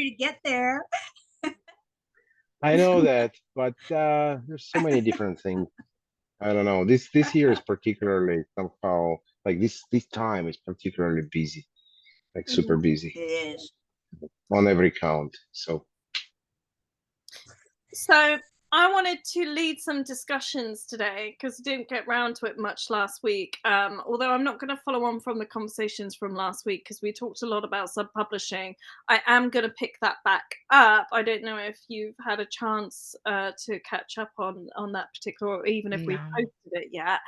to get there. I know that, but there's so many different things. I don't know. This year is particularly somehow like this time is particularly busy, like super Mhm. busy It is. on every count. So So I wanted to lead some discussions today because I didn't get round to it much last week. Although I'm not going to follow on from the conversations from last week because we talked a lot about sub-publishing. I am going to pick that back up. I don't know if you've had a chance to catch up on that particular, or even if we've No. posted it yet.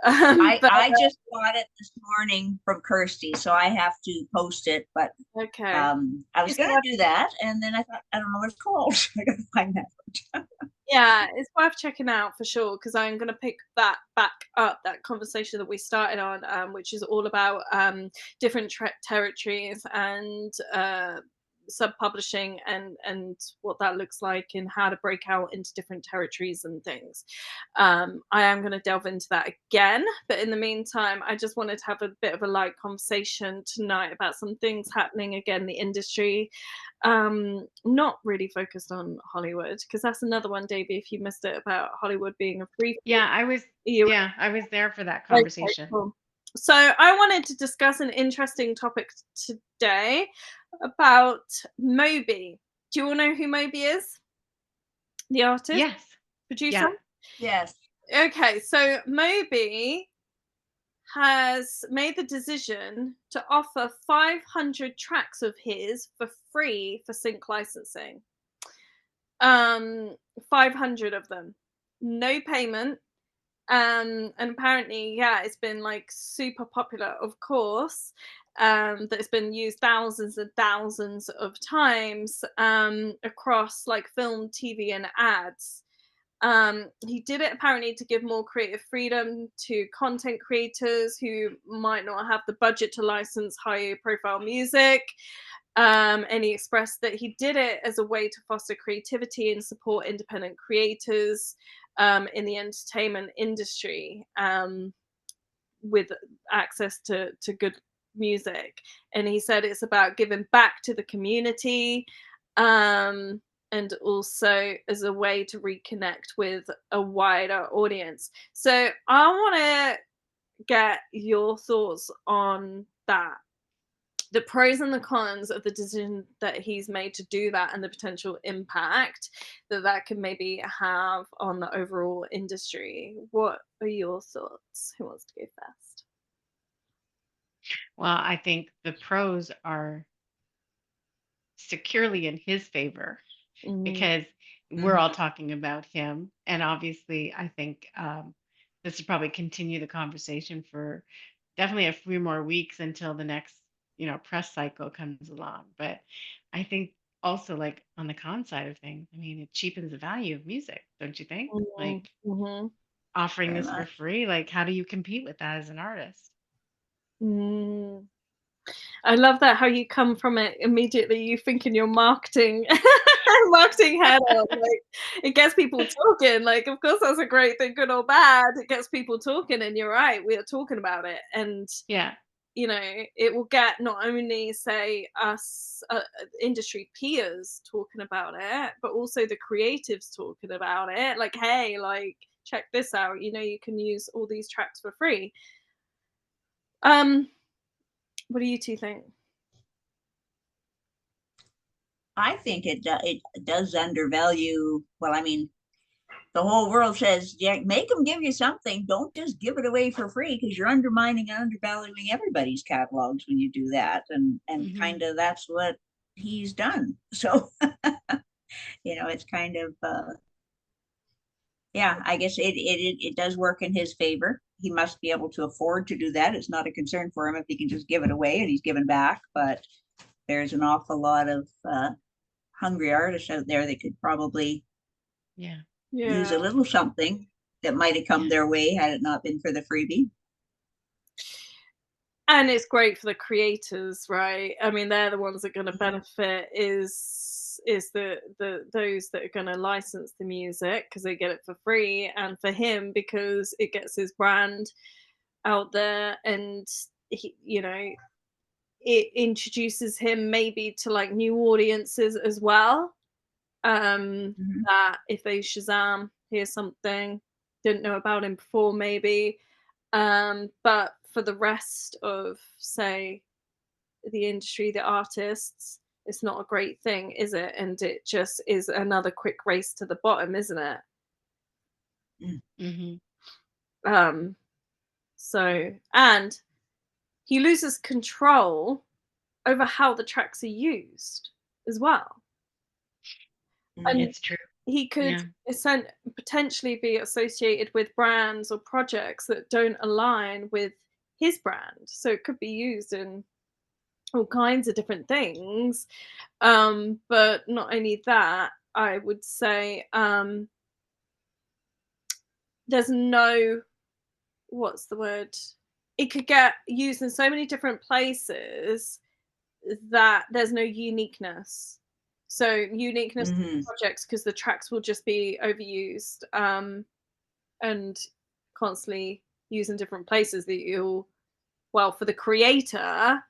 But I just got it this morning from Kirsty, so I have to post it. But okay. I was going to do that, and then I thought, I don't know what it's called. I got to find that. Yeah, it's worth checking out for sure because I'm going to pick that back up, that conversation that we started on, which is all about different territories and sub-publishing and what that looks like and how to break out into different territories and things. I am going to delve into that again, but in the meantime, I just wanted to have a bit of a light conversation tonight about some things happening again in the industry. Not really focused on Hollywood because that's another one, Davey, if you missed it, about Hollywood being a free. Yeah, I was there for that Okay, conversation. cool. So I wanted to discuss an interesting topic today about Moby. Do you all know who Moby is? The artist? Yes. Producer? Yeah. Yes. Okay, so Moby has made the decision to offer 500 tracks of his for free for sync licensing. 500 of them, no payment. And apparently, yeah, it's been like super popular, of course. That it's been used thousands and thousands of times across like film, TV, and ads. He did it apparently to give more creative freedom to content creators who might not have the budget to license high profile music. And he expressed that he did it as a way to foster creativity and support independent creators in the entertainment industry with access to good music. And he said it's about giving back to the community. And also as a way to reconnect with a wider audience. So I want to get your thoughts on that, the pros and the cons of the decision that he's made to do that and the potential impact that can maybe have on the overall industry. What are your thoughts? Who wants to go first? Well, I think the pros are securely in his favor because we're all talking about him. And obviously, I think this will probably continue the conversation for definitely a few more weeks until the next, press cycle comes along. But I think also, like on the con side of things, I mean, it cheapens the value of music, don't you think? Like Mm-hmm. offering Very this for much. free, like how do you compete with that as an artist? Mm. I love that how you come from it immediately. You think in your marketing head on, like it gets people talking. Like, of course, that's a great thing, good or bad. It gets people talking, and you're right. We are talking about it, and Yeah. it will get not only say us industry peers talking about it, but also the creatives talking about it. Like, hey, like check this out. You can use all these tracks for free. What do you two think? I think it does undervalue. Well, I mean, the whole world says, yeah, make them give you something. Don't just give it away for free because you're undermining and undervaluing everybody's catalogs when you do that. And kind of that's what he's done. So, it's kind of, yeah, I guess it does work in his favor. He must be able to afford to do that. It's not a concern for him if he can just give it away and he's given back. But there's an awful lot of hungry artists out there that could probably use a little something that might have come their way had it not been for the freebie. And it's great for the creators, right? I mean, they're the ones that are going to benefit is the those that are going to license the music because they get it for free, and for him because it gets his brand out there, and he it introduces him maybe to like new audiences as well. Mhm. That if they Shazam, here's something, didn't know about him before, maybe. But for the rest of, say, the industry, the artists, it's not a great thing, is it? And it just is another quick race to the bottom, isn't it? Hmm. So, and he loses control over how the tracks are used as well. And It's true. he could Yeah. potentially be associated with brands or projects that don't align with his brand. So it could be used in all kinds of different things. But not only that, I would say there's no, what's the word? It could get used in so many different places that there's no uniqueness. So uniqueness to Mhm. projects, because the tracks will just be overused and constantly used in different places that you'll, well, for the creator,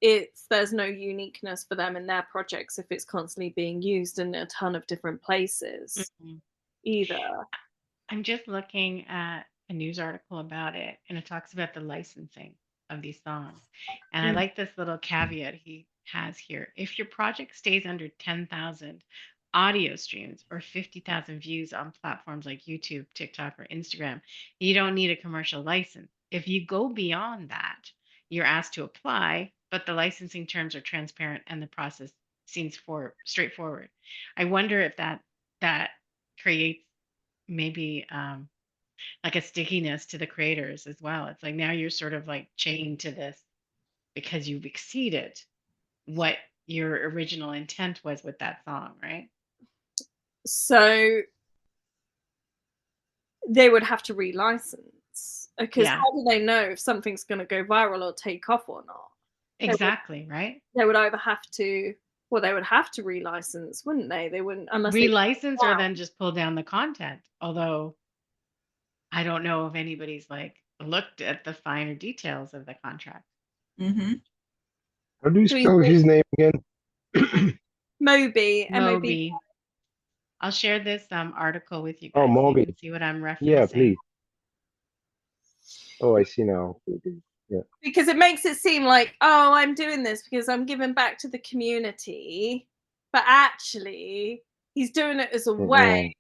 there's no uniqueness for them in their projects if it's constantly being used in a ton of different places Mhm. either. I'm just looking at a news article about it, and it talks about the licensing of these songs. And I Mm. like this little caveat he has here. If your project stays under 10,000 audio streams or 50,000 views on platforms like YouTube, TikTok, or Instagram, you don't need a commercial license. If you go beyond that, you're asked to apply, but the licensing terms are transparent and the process seems straightforward. I wonder if that creates maybe like a stickiness to the creators as well. It's like now you're sort of like chained to this because you've exceeded what your original intent was with that song, right? So they would have to relicense, because Yeah, how do they know if something's going to go viral or take off or not? exactly, right? They would either have to, well, they would have to relicense, wouldn't they? They wouldn't, unless they, Relicense or then just pull down the content. Although I don't know if anybody's like looked at the finer details of the contract. Mhm. How do you so he's spell his name again? Moby, M-O-B. Moby. I'll share this article with you Oh, guys so you Moby. can see what I'm Yeah, referencing. please. Oh, I see now. Yeah. Because it makes it seem like, oh, I'm doing this because I'm giving back to the community, but actually he's doing it as a way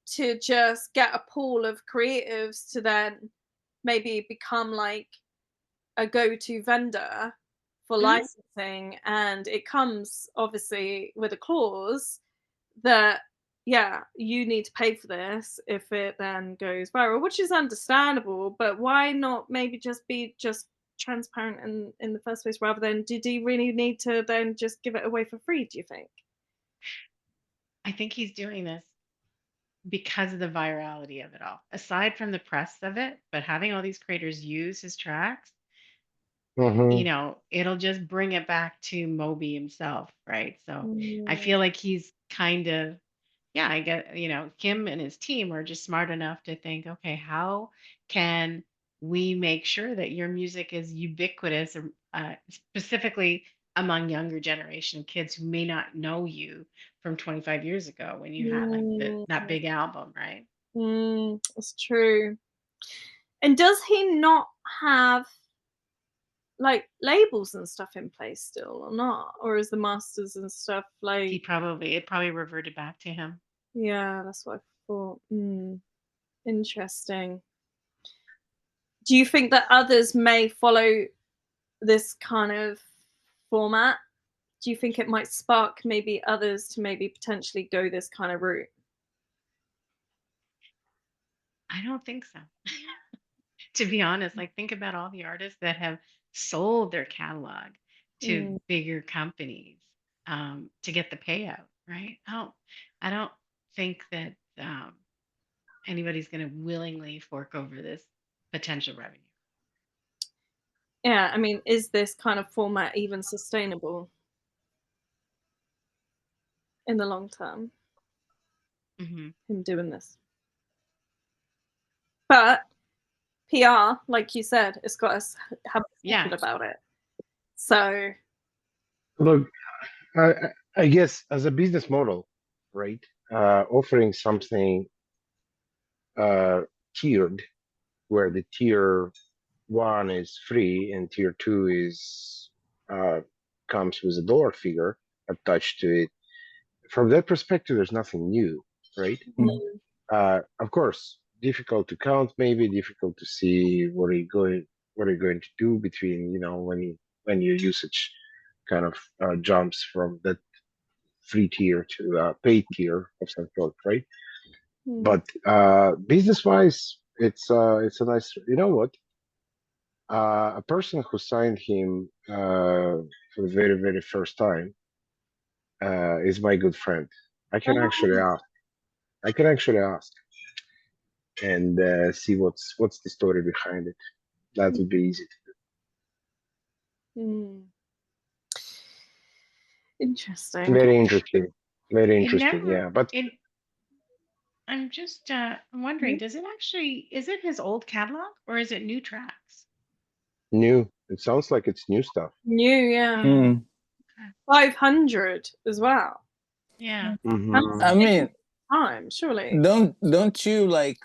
to just get a pool of creatives to then maybe become like a go-to vendor for Mhm. licensing. And it comes obviously with a clause that, yeah, you need to pay for this if it then goes viral, which is understandable. But why not maybe just be just transparent in the first place, rather than, did he really need to then just give it away for free, do you think? I think he's doing this because of the virality of it all. Aside from the press of it, but having all these creators use his tracks, Mm-hmm. it'll just bring it back to Moby himself, right? So I Mm. feel like he's kind of, yeah, I get, him and his team are just smart enough to think, okay, how can we make sure that your music is ubiquitous, specifically among younger generation kids who may not know you from 25 years ago when you had like Mm. that big album, right? It's true. And does he not have like labels and stuff in place still, or not? Or is the masters and stuff like, It probably reverted back to him. yeah, that's what I thought. Interesting. Do you think that others may follow this kind of format? Do you think it might spark maybe others to maybe potentially go this kind of route? I don't think so. To be honest, like think about all the artists that have sold their catalog to Mm, bigger companies to get the payout, right? I don't think that anybody's going to willingly fork over this potential revenue. yeah, I mean, is this kind of format even sustainable in the long term, Hmm. him doing this? But PR, like you said, it's got us having Yeah, about it. So Look, I guess as a business model, right? Offering something tiered, where the tier one is free and tier two is comes with a dollar figure attached to it. From that perspective, there's nothing new, right? Of course, difficult to count, maybe difficult to see what are you going to do between, when your usage kind of jumps from that free tier to paid tier of some sort, right? But business wise, it's a nice. You know what? A person who signed him for the very very first time is my good friend. I can actually ask. I can actually ask and see what's the story behind it. That would be easy. Interesting. Very interesting. Very It interesting. never. Yeah, but It. I'm just wondering. Does it actually? Is it his old catalog or is it new tracks? new. It sounds like it's new stuff. New, yeah. Hmm. 500 as well. Yeah. Mhm. I mean, Time, surely. don't you like,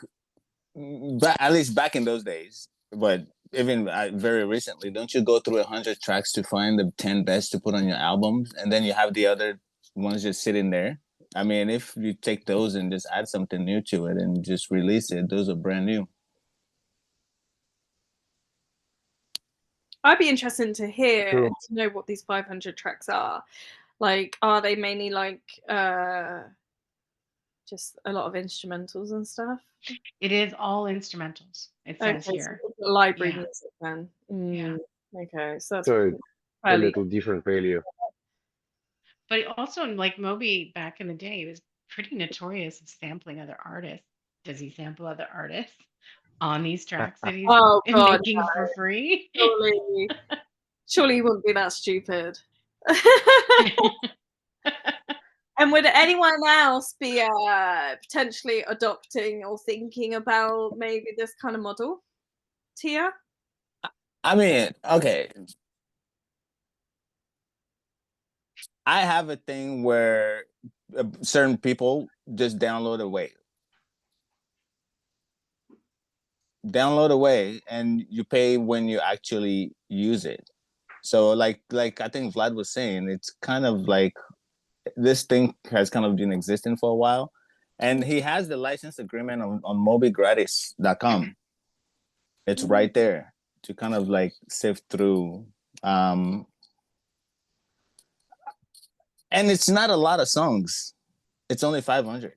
at least back in those days, but even very recently, don't you go through 100 tracks to find the 10 best to put on your albums, and then you have the other ones just sitting there? I mean, if you take those and just add something new to it and just release it, those are brand new. I'd be interested to hear True. and to know what these 500 tracks are. Like, are they mainly like just a lot of instrumentals and stuff? It is all instrumentals. It says Okay, here. so library Yeah. music then. Yeah. Okay, so that's So a fairly. little different value. But also, like Moby back in the day, he was pretty notorious of sampling other artists. Does he sample other artists on these tracks that he's Oh God, making for free? surely he wouldn't be that stupid. And would anyone else be potentially adopting or thinking about maybe this kind of model, Tia? I mean, okay. I have a thing where certain people just download away, and you pay when you actually use it. So like I think Vlad was saying, it's kind of like this thing has kind of been existing for a while, and he has the license agreement on MobiGratis.com. It's right there to kind of like sift through. And it's not a lot of songs. It's only 500.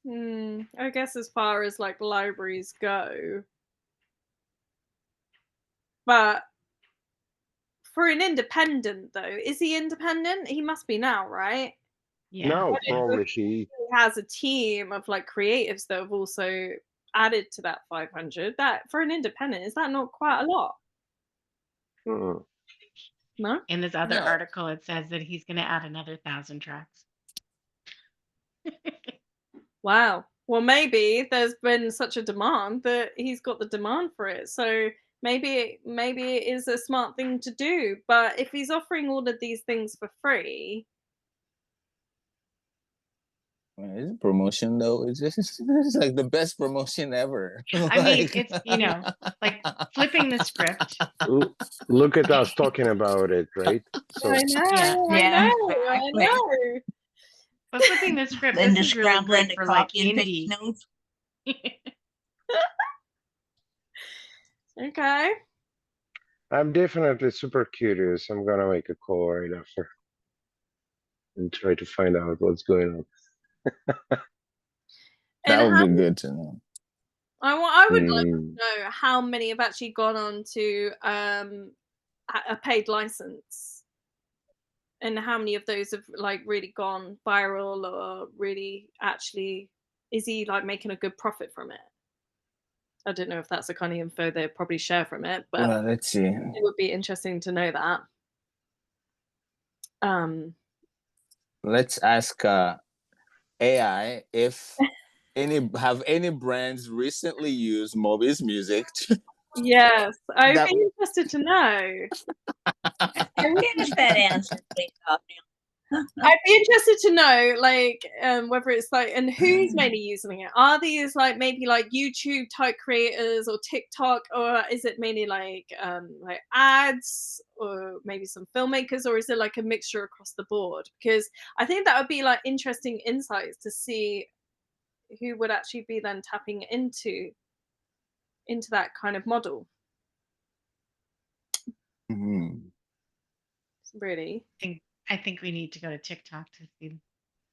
I guess as far as like libraries go, but for an independent though, is he independent? He must be now, right? Yeah. No, Yeah. probably he. He has a team of like creatives that have also added to that 500. That for an independent, is that not quite a lot? Mm. No. In this other No. article, it says that he's going to add another 1,000 tracks. Wow. Well, maybe there's been such a demand that he's got the demand for it. So maybe it is a smart thing to do. But if he's offering all of these things for free, It's a promotion though. It's like the best promotion ever. I mean, it's, like flipping the script. Look at us talking about it, right? So I know, Yeah. I know. But flipping the script, Then this just is really scrambling great to for like copy and paste indie. notes. Okay. I'm definitely super curious. I'm gonna make a call right after and try to find out what's going on. That And would be good to know. I would like to know how many have actually gone on to a paid license, and how many of those have like really gone viral, or really actually is he like making a good profit from it? I don't know if that's the kind of info they'd probably share from it, but Well, let's see. it would be interesting to know that. Let's ask AI if any brands recently used Moby's music. Yes, I'd That be interested to know. Give us that answer, please, Othniel. I'd be interested to know, like, whether it's like, and who's mainly using it? Are these like maybe like YouTube type creators or TikTok, or is it mainly like ads, or maybe some filmmakers, or is it like a mixture across the board? Because I think that would be like interesting insights to see who would actually be then tapping into that kind of model. Really. I think we need to go to TikTok to see,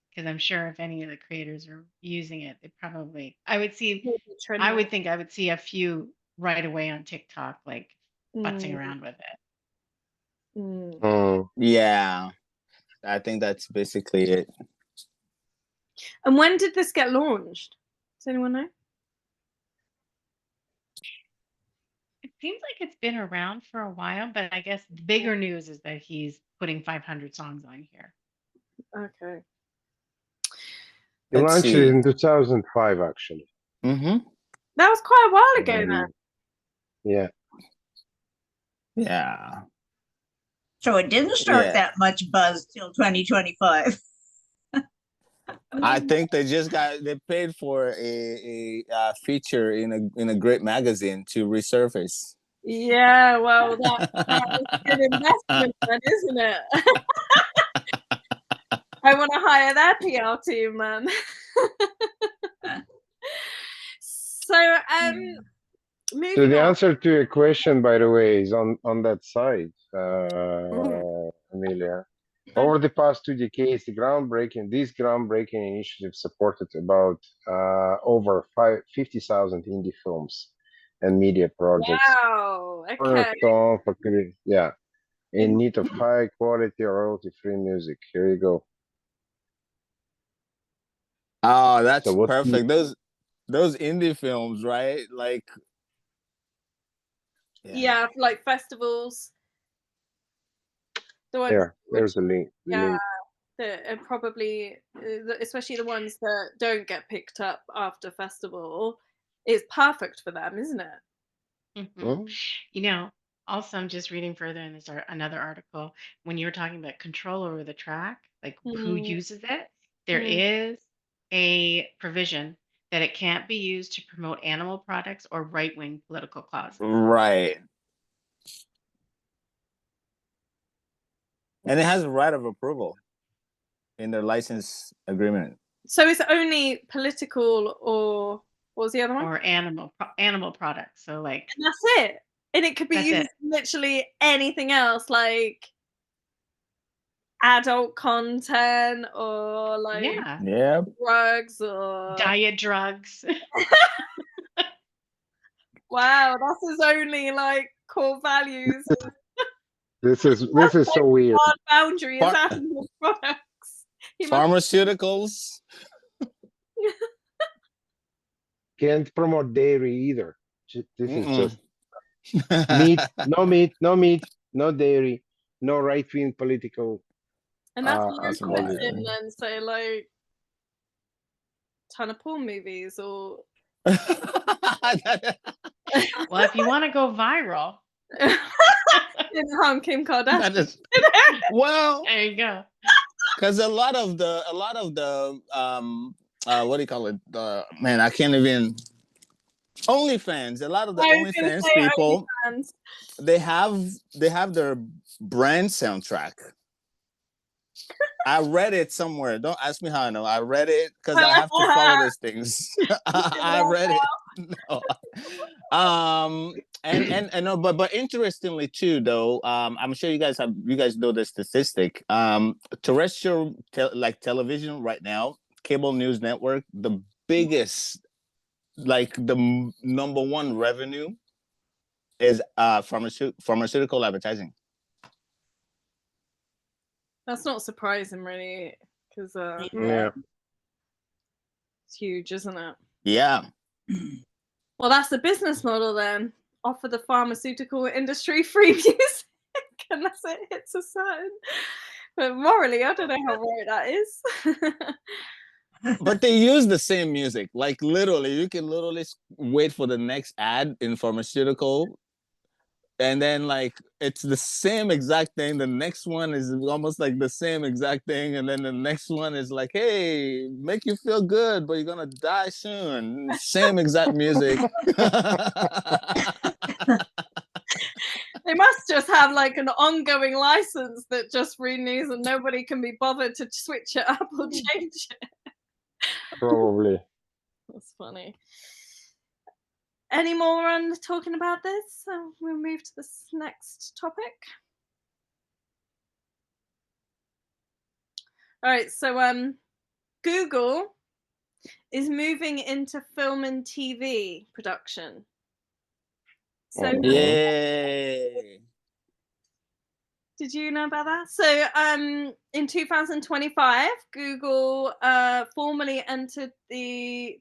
because I'm sure if any of the creators are using it, they probably, I would think I would see a few right away on TikTok, like futzing around with it. Yeah, I think that's basically it. And when did this get launched? Does anyone know? It seems like it's been around for a while, but I guess the bigger news is that he's putting 500 songs on here. Okay. He launched it in 2005, actually. That was quite a while ago then. Yeah. Yeah. So it didn't start that much buzz till 2025. I think they paid for a feature in a great magazine to resurface. Yeah, well, that was good investment, then, isn't it? I want to hire that PR team, man. So, So the answer to your question, by the way, is on that site, Amelia. Over the past 2 decades, these groundbreaking initiatives supported about over 50,000 indie films and media projects. Wow. Okay. Yeah, in need of high quality royalty-free music. Here you go. Oh, that's perfect. Those indie films, right? Like, yeah, like festivals. There's a link. Yeah, probably, especially the ones that don't get picked up after festival, is perfect for them, isn't it? You know, also I'm just reading further in this another article, when you were talking about control over the track, like who uses it, there is a provision that it can't be used to promote animal products or right-wing political causes. Right. And it has a right of approval in their license agreement. So it's only political, or what was the other one? Or animal products. So like, and that's it. And it could be used literally anything else, like adult content or like drugs or diet drugs. Wow, that's his only like core values. This is so weird. Boundary is animal products. Pharmaceuticals. Can't promote dairy either. This is just meat, no dairy, no right-wing political. And that's and then say like ton of porn movies or. Well, if you want to go viral, Kim Kardashian. Well, there you go. Because a lot of the what do you call it? Man, I can't even. OnlyFans. A lot of the OnlyFans people, they have their brand soundtrack. I read it somewhere. Don't ask me how I know. I read it because I have to follow these things. I read it. No. And no, but interestingly too, though, I'm sure you guys know the statistic. Terrestrial television right now, cable news network, the biggest, like the number one revenue is pharmaceutical advertising. That's not surprising, really, because it's huge, isn't it? Yeah. Well, that's the business model then. Offer the pharmaceutical industry free music unless it hits a certain. But morally, I don't know how right that is. But they use the same music. Like literally, you can literally wait for the next ad in pharmaceutical. and then like it's the same exact thing. The next one is almost like the same exact thing, and then the next one is like, hey, make you feel good, but you're gonna die soon. Same exact music. They must just have like an ongoing license that just renews and nobody can be bothered to switch it up or change it. Probably. That's funny. Any more on talking about this? So we'll move to this next topic. All right, so Google is moving into film and TV production. So Yay. did you know about that? So in 2025, Google formally entered they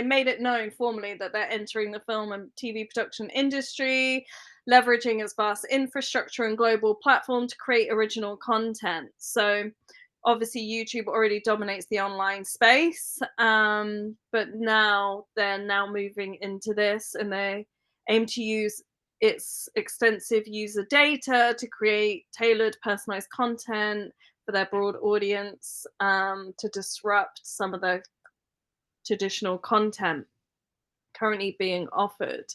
made it known formally that they're entering the film and TV production industry, leveraging its vast infrastructure and global platform to create original content. So obviously YouTube already dominates the online space, but now they're moving into this, and they aim to use its extensive user data to create tailored, personalized content for their broad audience, to disrupt some of the traditional content currently being offered.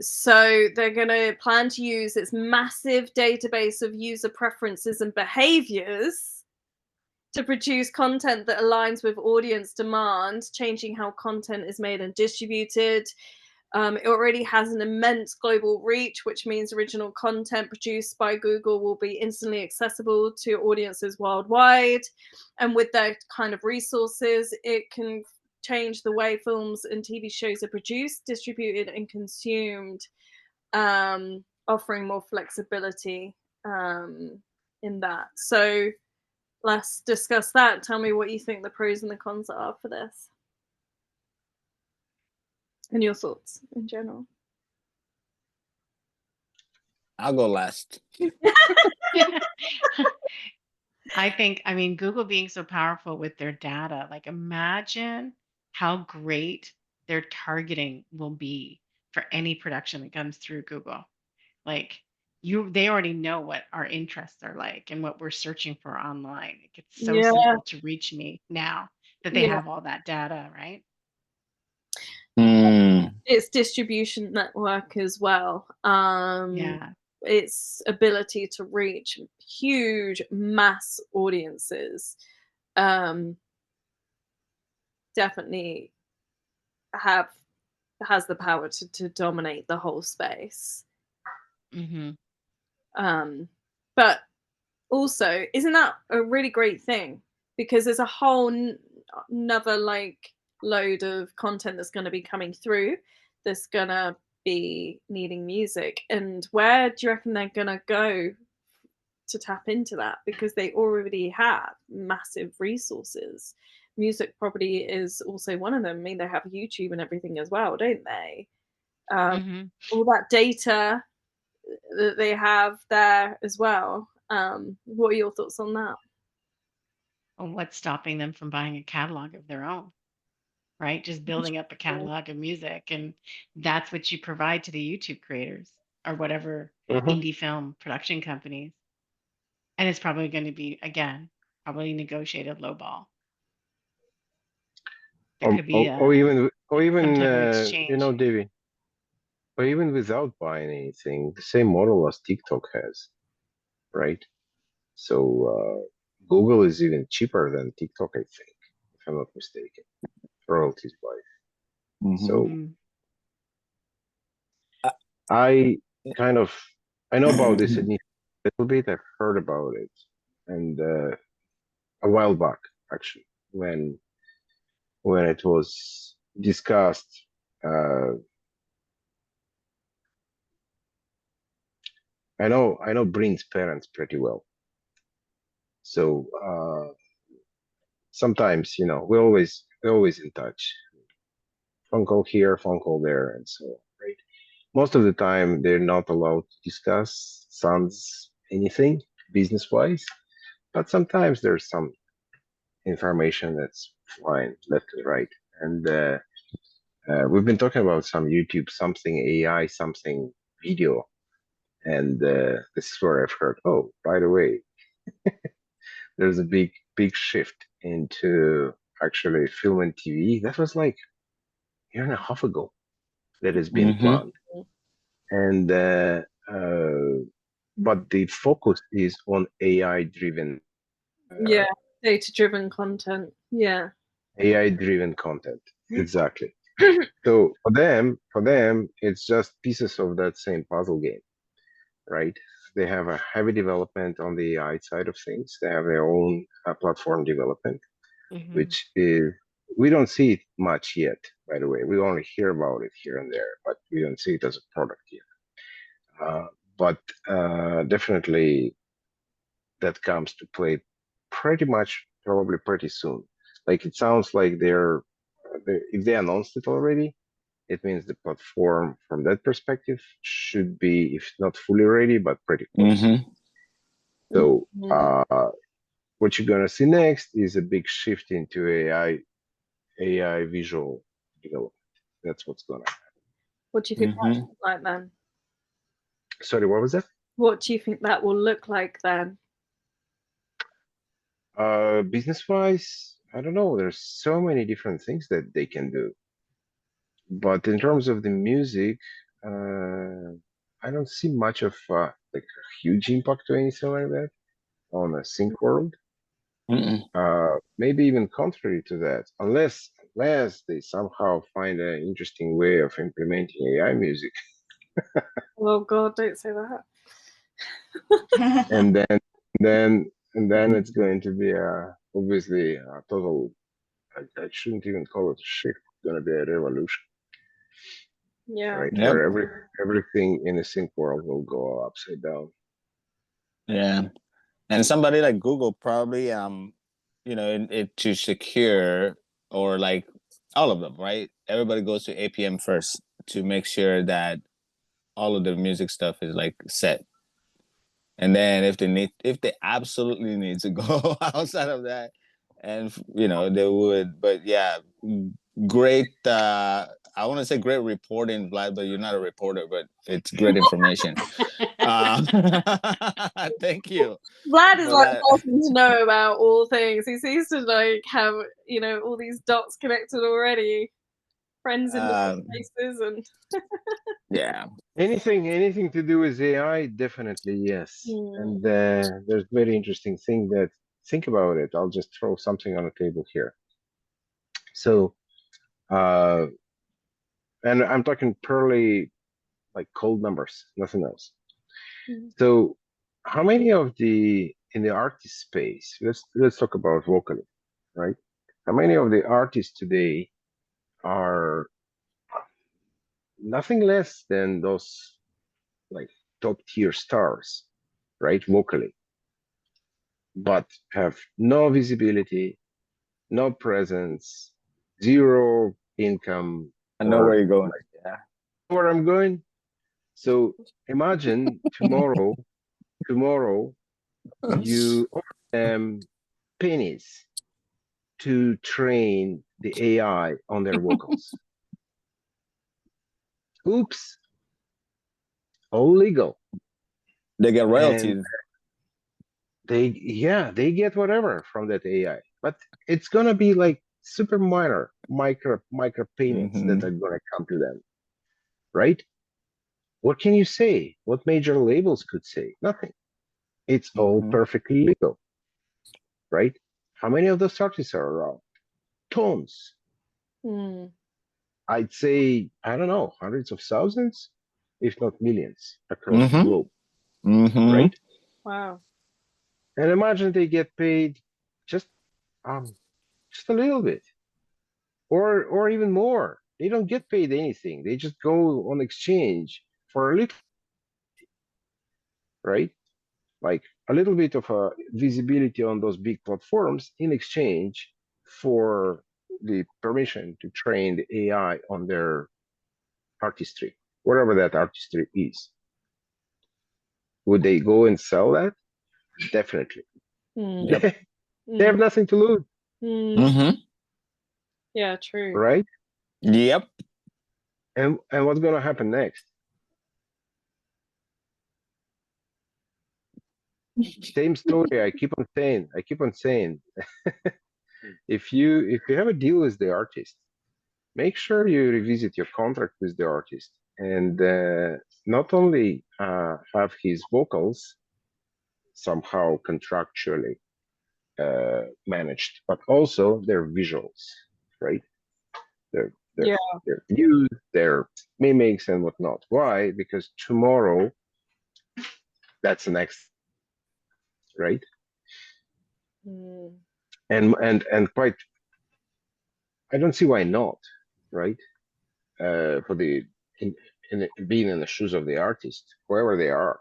So they're going to plan to use its massive database of user preferences and behaviors to produce content that aligns with audience demand, changing how content is made and distributed. It already has an immense global reach, which means original content produced by Google will be instantly accessible to audiences worldwide. And with their kind of resources, it can change the way films and TV shows are produced, distributed, and consumed, offering more flexibility in that. So let's discuss that. Tell me what you think the pros and the cons are for this, and your thoughts in general. I'll go last. I mean, Google being so powerful with their data, like imagine how great their targeting will be for any production that comes through Google. Like they already know what our interests are like and what we're searching for online. Like it's so Yeah, simple to reach me now that they yeah. have all that data, right? Its distribution network as well. Yeah. Its ability to reach huge mass audiences definitely has the power to dominate the whole space. Mm-hmm. But also, isn't that a really great thing? Because there's a whole another like load of content that's going to be coming through that's going to be needing music. And where do you reckon they're going to go to tap into that? Because they already have massive resources. Music probably is also one of them. I mean, they have YouTube and everything as well, don't they? Mm-hmm. All that data that they have there as well. What are your thoughts on that? Well, what's stopping them from buying a catalog of their own? Right? Just building up a catalog of music. And that's what you provide to the YouTube creators or whatever indie film production companies. And it's probably going to be, again, probably negotiated lowball. There could be or even some type of exchange. David, or even without buying anything, the same model as TikTok has, right? So Google is even cheaper than TikTok, I think, if I'm not mistaken, royalties wise. So I know about this a little bit. I've heard about it, and a while back, actually, when it was discussed. I know Brin's parents pretty well, so sometimes we're always in touch. Phone call here, phone call there, and so on, right? Most of the time, they're not allowed to discuss anything business-wise, but sometimes there's some information that's flying left and right. And we've been talking about some YouTube, something AI, something video And this is where I've heard, oh, by the way, there's a big shift into actually film and TV. That was like a year and a half ago that has been planned. And but the focus is on AI driven. Yeah, data driven content. Yeah. AI driven content. Exactly. So for them, it's just pieces of that same puzzle game, right? They have a heavy development on the AI side of things. They have their own platform development, which is, we don't see it much yet, by the way. We only hear about it here and there, but we don't see it as a product yet. But definitely that comes to play pretty much, probably pretty soon. Like it sounds like if they announced it already, it means the platform from that perspective should be, if not fully ready, but pretty close. So what you're gonna see next is a big shift into AI visual development. That's what's gonna happen. What do you think that will look like then? Sorry, what was that? What do you think that will look like then? Business-wise, I don't know. There's so many different things that they can do. But in terms of the music, I don't see much of like a huge impact or anything like that on a sync world. Maybe even contrary to that, unless they somehow find an interesting way of implementing AI music. Oh God, don't say that. And then it's going to be obviously a total. I shouldn't even call it a shift. It's going to be a revolution. Yeah. Right. Where everything in the sync world will go upside down. Yeah. And somebody like Google probably it to secure, or like all of them, right? Everybody goes to APM first to make sure that all of the music stuff is like set. And then if they absolutely need to go outside of that, and they would. But yeah, great. I want to say great reporting, Vlad, but you're not a reporter, but it's great information. Thank you. Vlad is like the person to know about all things. He seems to like have all these dots connected already. Friends in different places and yeah. Anything to do with AI, definitely yes. And there's very interesting thing that, think about it. I'll just throw something on the table here. So, and I'm talking purely like cold numbers, nothing else. So, how many of in the artist space? Let's talk about vocally, right? How many of the artists today are nothing less than those like top tier stars, right? Vocally, but have no visibility, no presence, zero income. I know where you're going. Yeah. Where I'm going. So imagine tomorrow you offer them pennies to train the AI on their vocals. Oops. All legal. They get royalties. And they get whatever from that AI, but it's gonna be like super minor, micro payments that are gonna come to them, right? What can you say? What major labels could say? Nothing. It's all perfectly legal, right? How many of those artists are around? Tons. I'd say, I don't know, hundreds of thousands, if not millions across the globe, right? Wow. And imagine they get paid just a little bit, or even more. They don't get paid anything. They just go on exchange for a little, right? Like a little bit of a visibility on those big platforms in exchange for the permission to train the AI on their artistry, whatever that artistry is. Would they go and sell that? Definitely. Yep. They have nothing to lose. Yeah, true. Right? Yep. And what's going to happen next? Same story. I keep on saying. If you have a deal with the artist, make sure you revisit your contract with the artist, and not only have his vocals somehow contractually managed, but also their visuals, right? Their their Yeah. their views, their mimics, and whatnot. Why? Because tomorrow, that's the next, right? Mm. And quite, I don't see why not, right? For the being in the shoes of the artist, whoever they are,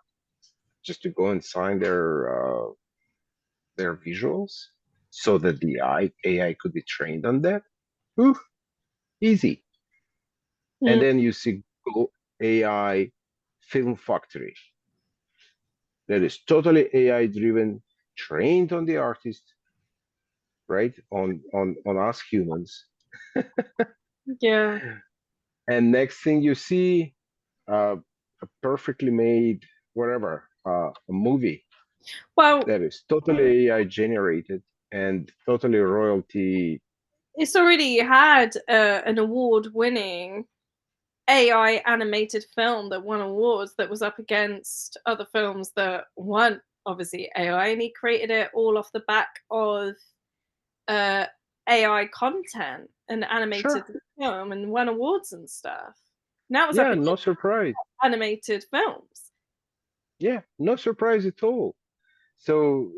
just to go and sign their visuals so that the AI could be trained on that. Ooh, easy. And Mm. then you see Google AI Film Factory that is totally AI driven, trained on the artist, right? On us humans. Yeah. And next thing you see, a perfectly made whatever, a movie Well, that is totally AI generated and totally royalty. it's already had an award-winning AI animated film that won awards that was up against other films that weren't obviously AI, and he created it all off the back of AI content and animated Sure. film and won awards and stuff. Now it's up Yeah, no against surprise. animated films. Yeah, no surprise at all. So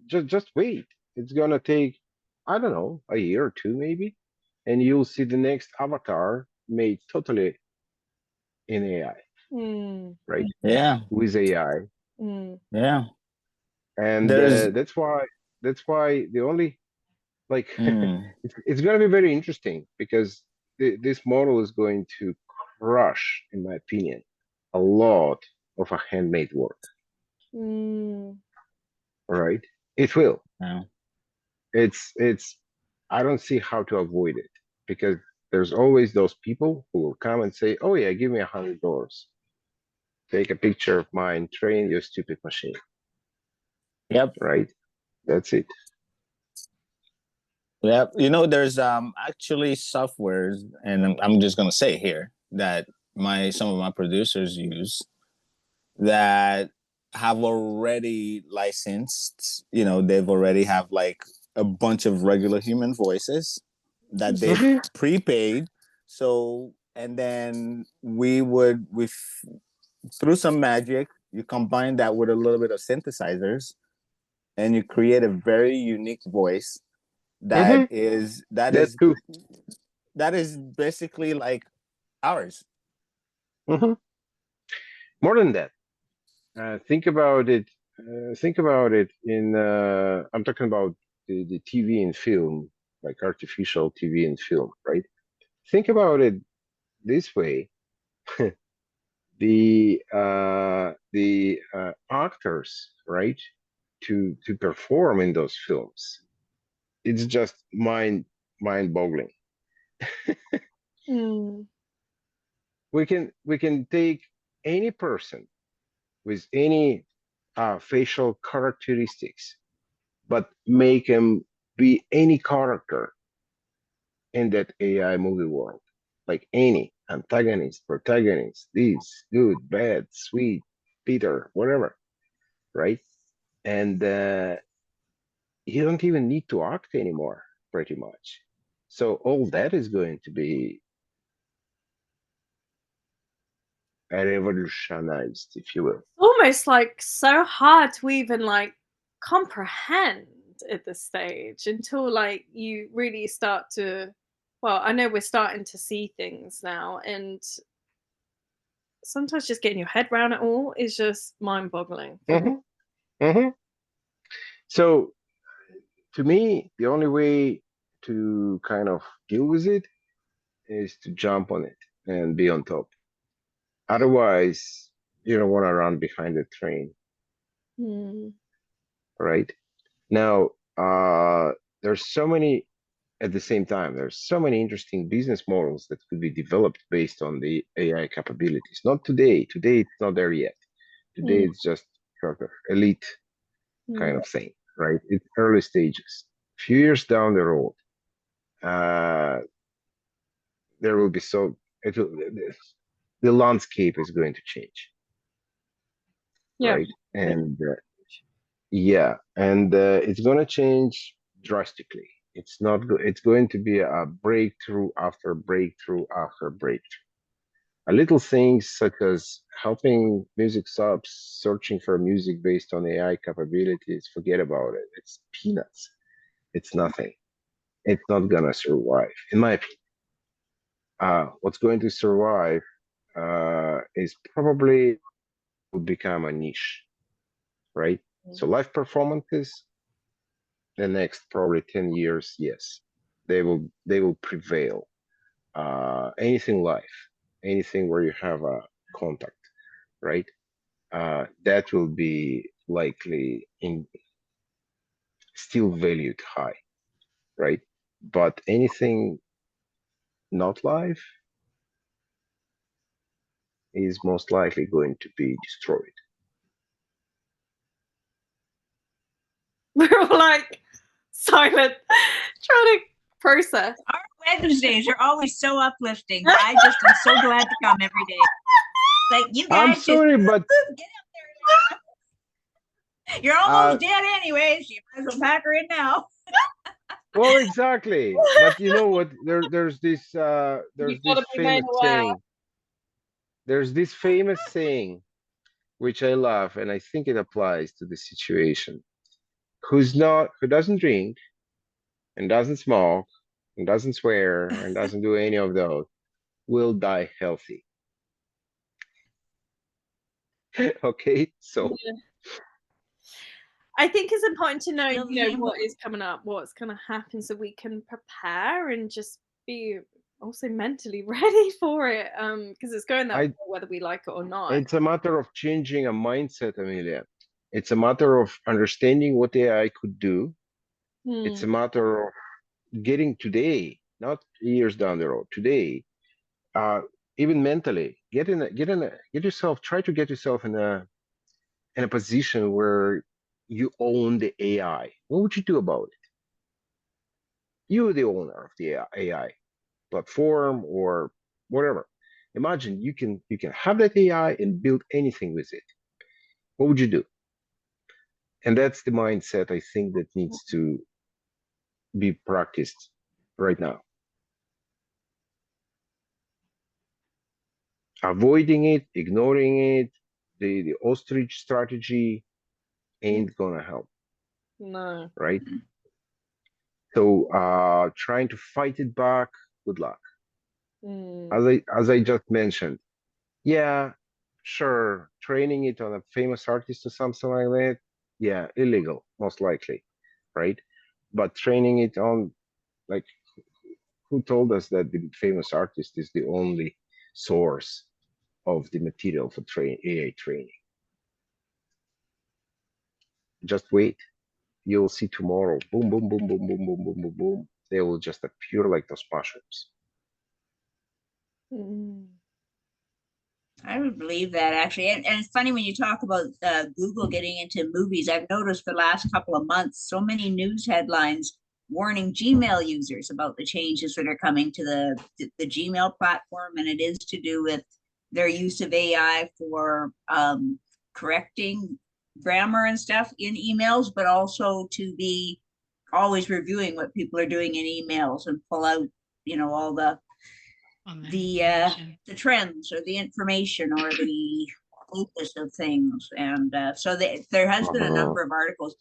just wait. It's gonna take, I don't know, a year or two maybe, and you'll see the next Avatar made totally in AI, Mm, right? Yeah, With AI, mm, yeah. and There's that's why the only, like, mm, it's gonna be very interesting because this model is going to crush, in my opinion, a lot of a handmade work. mm. All right, it will. yeah. It's I don't see how to avoid it because there's always those people who will come and say, "Oh yeah, give me $100. Take a picture of mine, train your stupid machine." Yep. Right? That's it. Yep. You know, there's actually softwares, and I'm just gonna say here that some of my producers use that have already licensed. You know, they've already have like a bunch of regular human voices that they've Mhm. prepaid. So, and then through some magic, you combine that with a little bit of synthesizers, and you create a very unique voice that Mhm. is that That is too. that is basically like ours. Mhm. More than that. Think about it. Think about it in. I'm talking about the TV and film, like artificial TV and film, right? Think about it this way: the actors, right, to perform in those films, it's just mind-boggling. Mm. We can take any person with any facial characteristics, but make him be any character in that AI movie world, like any antagonist, protagonist, this, good, bad, sweet, bitter, whatever, right? And you don't even need to act anymore, pretty much. So all that is going to be revolutionized, if you will. Almost like so hard to even like comprehend at this stage until like you really start to, well, I know we're starting to see things now, and sometimes just getting your head around it all is just mind-boggling for me. Hmm. Hmm. So to me, the only way to kind of deal with it is to jump on it and be on top. Otherwise, you don't want to run behind the train, Hmm. right? Now, there's so many at the same time. There's so many interesting business models that could be developed based on the AI capabilities. Not today. Today, it's not there yet. Today, Mm. it's just sort of elite. kind of thing, right? It's early stages. A few years down the road, there will be the landscape is going to change, Yeah. right? And yeah, and it's going to change drastically. It's not. It's going to be a breakthrough after breakthrough after breakthrough. A little things such as helping music subs searching for music based on AI capabilities. Forget about it. It's peanuts. It's nothing. It's not gonna survive, in my opinion. What's going to survive is probably will become a niche, right? So live performances, the next probably 10 years, yes, they will prevail. Anything live, anything where you have a contact, right? That will be likely in still valued high, right? But anything not live is most likely going to be destroyed. We're all like silent, trying to process. Our Wednesdays are always so uplifting. I just am so glad to come every day. Like you I'm guys just sorry, but get up there. You're almost dead anyways. You might as well pack her in now. well, exactly. But you know what? There's this You've got to be made famous aware. saying. There's this famous saying, which I love, and I think it applies to the situation. Who doesn't drink and doesn't smoke and doesn't swear and doesn't do any of those will die healthy. Okay, so Yeah. I think it's important to know, Feel the you know, same what way. is coming up, what's going to happen, so we can prepare and just be also mentally ready for it. Because it's going that way, whether we like it or not. it's a matter of changing a mindset, Amelia. It's a matter of understanding what AI could do. It's a matter of getting today, not years down the road, today, even mentally, get yourself, try to get yourself in a position where you own the AI. What would you do about it? You're the owner of the AI platform or whatever. Imagine you can have that AI and build anything with it. What would you do? And that's the mindset I think that needs to be practiced right now. Avoiding it, ignoring it, the ostrich strategy ain't gonna help. No. Right? So trying to fight it back, good luck. As I just mentioned, yeah, sure, training it on a famous artist or something like that, yeah, illegal, most likely, right? But training it on, like, who told us that the famous artist is the only source of the material for AI training? Just wait. You'll see tomorrow. Boom, boom, boom, boom, boom, boom, boom, boom, boom. They will just appear like those mushrooms. I would believe that actually. And it's funny when you talk about Google getting into movies. I've noticed the last couple of months, so many news headlines warning Gmail users about the changes that are coming to the Gmail platform. And it is to do with their use of AI for correcting grammar and stuff in emails, but also to be always reviewing what people are doing in emails and pull out, all the trends or the information or the focus of things. And so there has been a number of articles.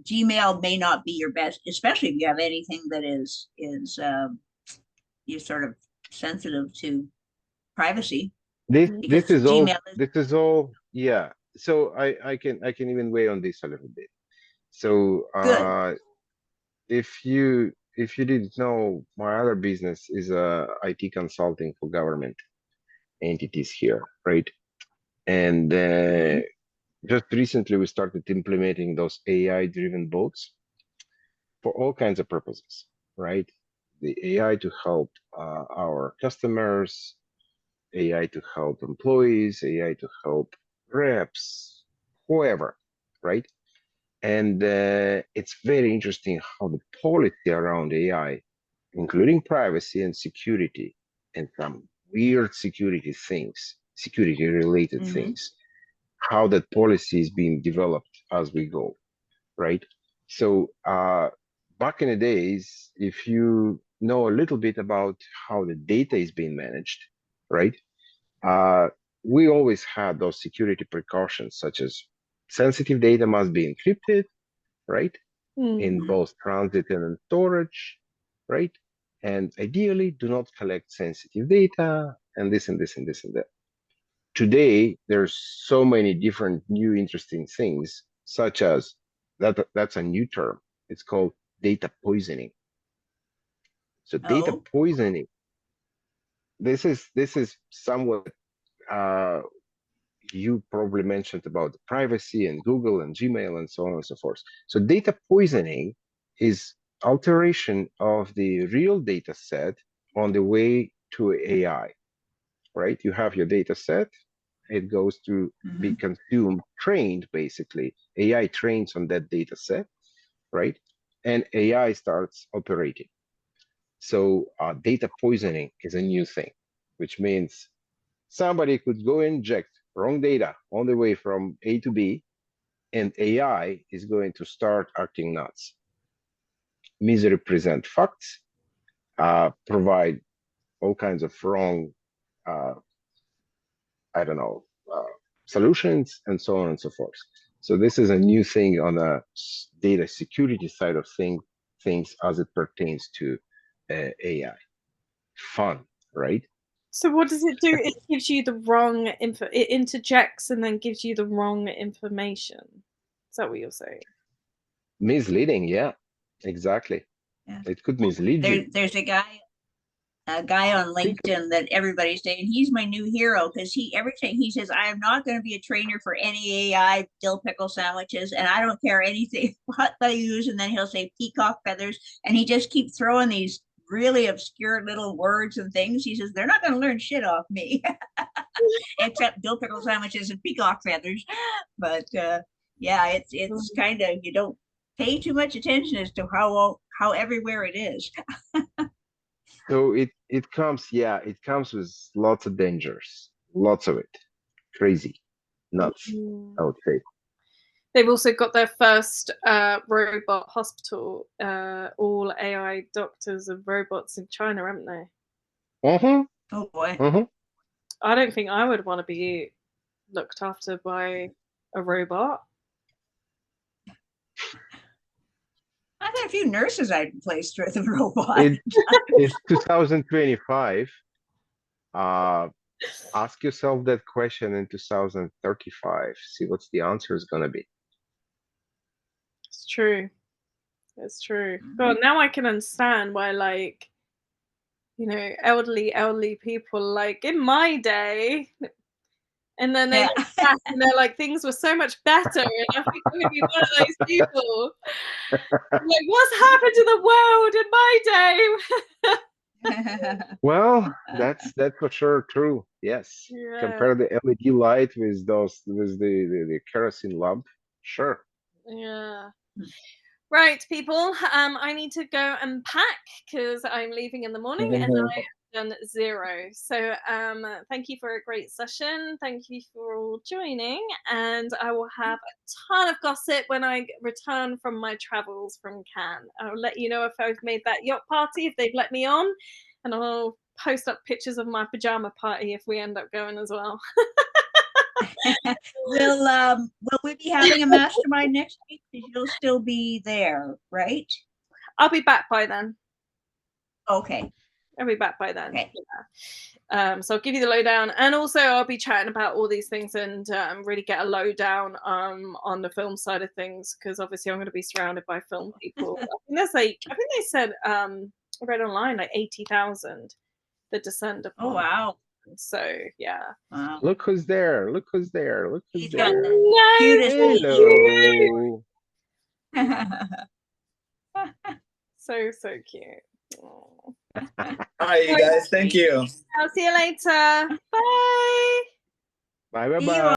Gmail may not be your best, especially if you have anything that is you're sort of sensitive to privacy. This is Gmail all yeah. So I can even weigh on this a little bit. So if you didn't know, my other business is IT consulting for government entities here, right? And just recently we started implementing those AI-driven bots for all kinds of purposes, right? The AI to help our customers, AI to help employees, AI to help reps, whoever, right? And it's very interesting how the policy around AI, including privacy and security, and some weird security things, security related Mhm. things, how that policy is being developed as we go, right? So back in the days, if you know a little bit about how the data is being managed, right? We always had those security precautions, such as sensitive data must be encrypted, right? In Mhm. both transit and in storage, right? And ideally, do not collect sensitive data, and this and this and this and that. Today, there's so many different new interesting things, such as that's a new term. It's called data poisoning. So data Oh, poisoning, this is somewhat you probably mentioned about the privacy and Google and Gmail and so on and so forth. So data poisoning is alteration of the real data set on the way to AI, right? You have your data set, it goes to be Mhm. consumed, trained basically. AI trains on that data set, right? And AI starts operating. So data poisoning is a new thing, which means somebody could go inject wrong data on the way from A to B, and AI is going to start acting nuts, misrepresent facts, provide all kinds of wrong, uh, I don't know, solutions, and so on and so forth. So this is a new thing on the data security side of things as it pertains to AI. Fun, right? So what does it do? It gives you the wrong info. It interjects and then gives you the wrong information. Is that what you're saying? Misleading, yeah, exactly. Yeah. It could mislead you. There's a guy on Think LinkedIn that everybody's saying he's my new hero because he everything he says, I am not going to be a trainer for any AI dill pickle sandwiches, and I don't care anything what they use. And then he'll say peacock feathers, and he just keeps throwing these really obscure little words and things. He says they're not going to learn shit off me, except dill pickle sandwiches and peacock feathers. But yeah, it's kind of, you don't pay too much attention as to how everywhere it is. so it comes, yeah, it comes with lots of dangers, lots of it. Crazy, nuts, I would say. They've also got their first robot hospital, all AI doctors and robots in China, haven't they? Uh-huh. Oh boy. Uh-huh. I don't think I would want to be looked after by a robot. I've had a few nurses I'd replaced with a robot. It's 2025. Ask yourself that question in 2035. See what's the answer is gonna be. It's true. It's true. God, now I can understand why, like, you know, elderly people, like in my day, and then they Yeah. look back and they're like, things were so much better. And I think I'm gonna be one of those people. Like, what's happened to the world in my day? Well, that's for sure true. Yes. Yeah. Compare the LED light with the kerosene lamp. Sure. Yeah. Right, people. I need to go and pack because I'm leaving in the morning and I have done 0. So thank you for a great session. Thank you for all joining, and I will have a ton of gossip when I return from my travels from Cannes. I'll let you know if I've made that yacht party, if they've let me on, and I'll post up pictures of my pajama party if we end up going as well. Will we be having a mastermind next week? Because you'll still be there, right? I'll be back by then. Okay. I'll be back by then. Okay. Yeah. So I'll give you the lowdown, and also I'll be chatting about all these things and really get a lowdown on the film side of things, because obviously I'm going to be surrounded by film people. I think they said I read online like 80,000 that descend upon. Oh wow. So yeah. Wow. Look who's there. Look who's there. Look who's He's got there. the cutest Hello. So cute. All right, you guys. Thank you. I'll see you later. Bye. Bye bye See you bye.